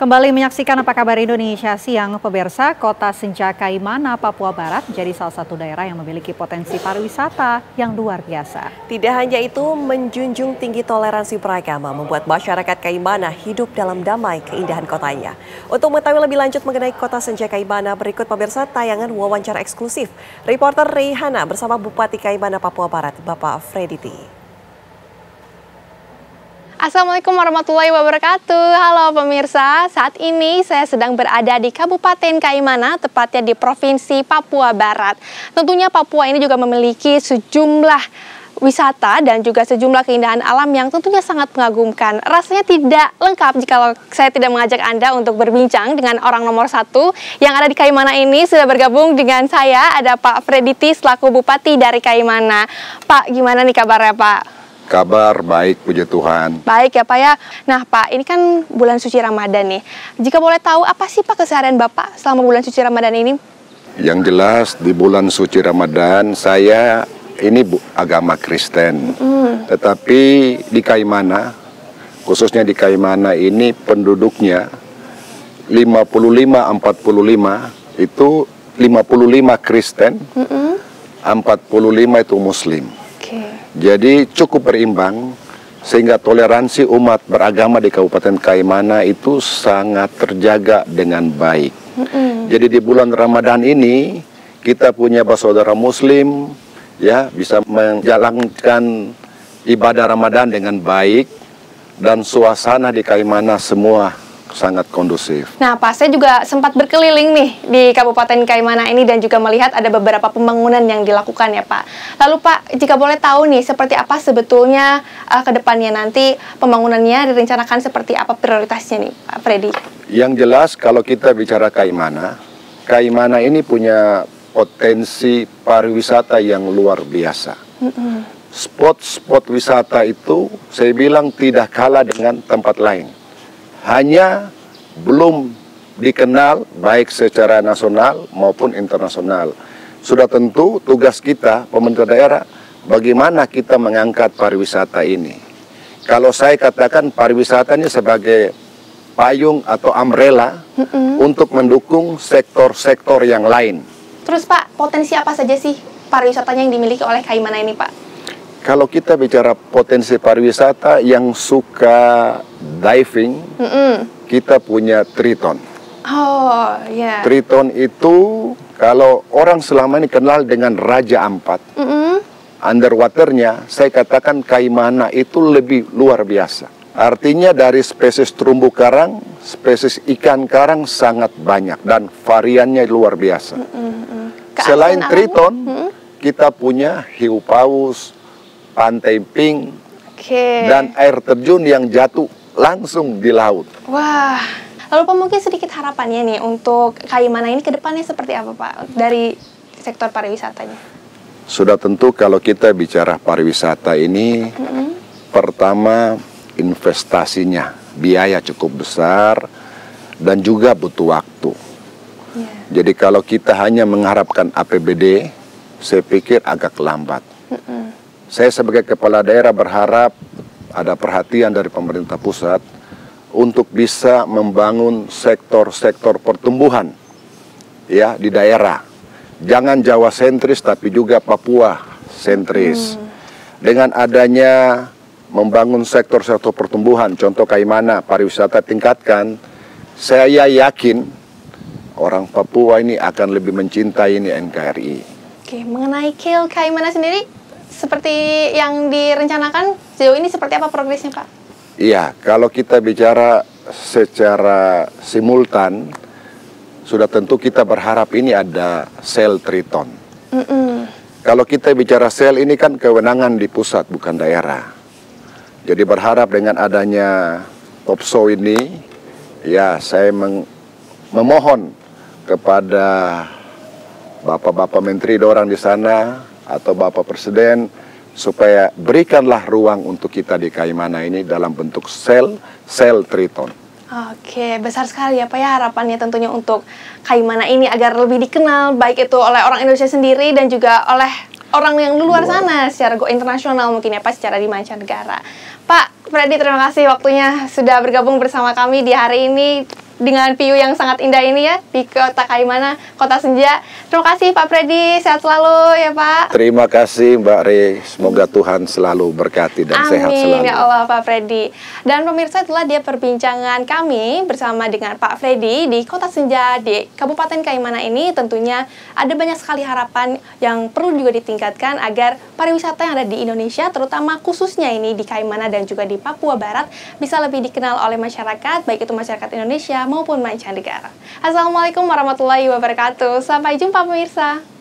Kembali menyaksikan Apa Kabar Indonesia Siang, pemirsa. Kota Senja Kaimana, Papua Barat jadi salah satu daerah yang memiliki potensi pariwisata yang luar biasa. Tidak hanya itu, menjunjung tinggi toleransi beragama membuat masyarakat Kaimana hidup dalam damai keindahan kotanya. Untuk mengetahui lebih lanjut mengenai Kota Senja Kaimana, berikut pemirsa tayangan wawancara eksklusif reporter Reihana bersama Bupati Kaimana, Papua Barat, Bapak Freddy T. Assalamualaikum warahmatullahi wabarakatuh. Halo pemirsa, saat ini saya sedang berada di Kabupaten Kaimana, tepatnya di Provinsi Papua Barat. Tentunya Papua ini juga memiliki sejumlah wisata dan juga sejumlah keindahan alam yang tentunya sangat mengagumkan. Rasanya tidak lengkap jika saya tidak mengajak Anda untuk berbincang dengan orang nomor satu yang ada di Kaimana ini. Sudah bergabung dengan saya, ada Pak Freddy T selaku Bupati dari Kaimana. Pak, gimana nih kabarnya Pak? Kabar baik, puji Tuhan. Baik ya Pak ya. Nah Pak, ini kan bulan suci Ramadan nih. Jika boleh tahu, apa sih Pak keseharian Bapak selama bulan suci Ramadan ini? Yang jelas di bulan suci Ramadan saya ini agama Kristen. Tetapi di Kaimana, khususnya di Kaimana ini penduduknya 55-45 itu 55 Kristen, 45 itu Muslim. Jadi cukup berimbang sehingga toleransi umat beragama di Kabupaten Kaimana itu sangat terjaga dengan baik. Jadi di bulan Ramadan ini kita punya saudara Muslim ya bisa menjalankan ibadah Ramadan dengan baik dan suasana di Kaimana semua sangat kondusif. Nah Pak, saya juga sempat berkeliling nih di Kabupaten Kaimana ini dan juga melihat ada beberapa pembangunan yang dilakukan ya Pak. Lalu Pak, jika boleh tahu nih seperti apa sebetulnya ke depannya nanti pembangunannya direncanakan seperti apa prioritasnya nih Pak Freddy? Yang jelas kalau kita bicara Kaimana, Kaimana ini punya potensi pariwisata yang luar biasa. Spot-spot wisata itu saya bilang tidak kalah dengan tempat lain. Hanya belum dikenal baik secara nasional maupun internasional. Sudah tentu tugas kita, pemerintah daerah, bagaimana kita mengangkat pariwisata ini. Kalau saya katakan pariwisata ini sebagai payung atau umbrella untuk mendukung sektor-sektor yang lain. Terus Pak, potensi apa saja sih pariwisatanya yang dimiliki oleh Kaimana ini Pak? Kalau kita bicara potensi pariwisata yang suka diving, kita punya Triton. Oh, ya. Yeah. Triton itu kalau orang selama ini kenal dengan Raja Ampat, underwaternya saya katakan Kaimana itu lebih luar biasa. Artinya dari spesies terumbu karang, spesies ikan karang sangat banyak dan variannya luar biasa. Selain Triton, kita punya hiu paus, pantai pink, dan air terjun yang jatuh langsung di laut. Wah, lalu Pak mungkin sedikit harapannya nih untuk Kaimana ini ke depannya seperti apa Pak dari sektor pariwisatanya? Sudah tentu kalau kita bicara pariwisata ini, pertama investasinya, biaya cukup besar dan juga butuh waktu. Jadi kalau kita hanya mengharapkan APBD, saya pikir agak lambat. Saya sebagai kepala daerah berharap ada perhatian dari pemerintah pusat untuk bisa membangun sektor-sektor pertumbuhan ya di daerah. Jangan Jawa sentris tapi juga Papua sentris. Dengan adanya membangun sektor-sektor pertumbuhan, contoh Kaimana, pariwisata tingkatkan, saya yakin orang Papua ini akan lebih mencintai ini NKRI. Oke, mengenai KIL Kaimana sendiri, seperti yang direncanakan, sejauh ini seperti apa progresnya Pak? Iya, kalau kita bicara secara simultan, sudah tentu kita berharap ini ada sel Triton. Kalau kita bicara sel ini kan kewenangan di pusat, bukan daerah. Jadi berharap dengan adanya Topso ini, ya saya memohon kepada Bapak-Bapak Menteri dorang di sana, atau Bapak Presiden supaya berikanlah ruang untuk kita di Kaimana ini dalam bentuk sel Triton. Oke, besar sekali ya Pak ya harapannya tentunya untuk Kaimana ini agar lebih dikenal baik itu oleh orang Indonesia sendiri dan juga oleh orang yang luar sana secara go internasional mungkin ya Pak, secara di mancanegara. Pak Freddy, terima kasih waktunya sudah bergabung bersama kami di hari ini dengan view yang sangat indah ini ya di Kota Kaimana, Kota Senja. Terima kasih Pak Freddy, sehat selalu ya Pak. Terima kasih Mbak Re, semoga Tuhan selalu berkati dan sehat selalu. Amin ya Allah Pak Freddy. Dan pemirsa, itulah dia perbincangan kami bersama dengan Pak Freddy di Kota Senja di Kabupaten Kaimana ini. Tentunya ada banyak sekali harapan yang perlu juga ditingkatkan agar pariwisata yang ada di Indonesia, terutama khususnya ini di Kaimana dan juga di Papua Barat, bisa lebih dikenal oleh masyarakat, baik itu masyarakat Indonesia maupun mancanegara. Assalamualaikum warahmatullahi wabarakatuh. Sampai jumpa pemirsa.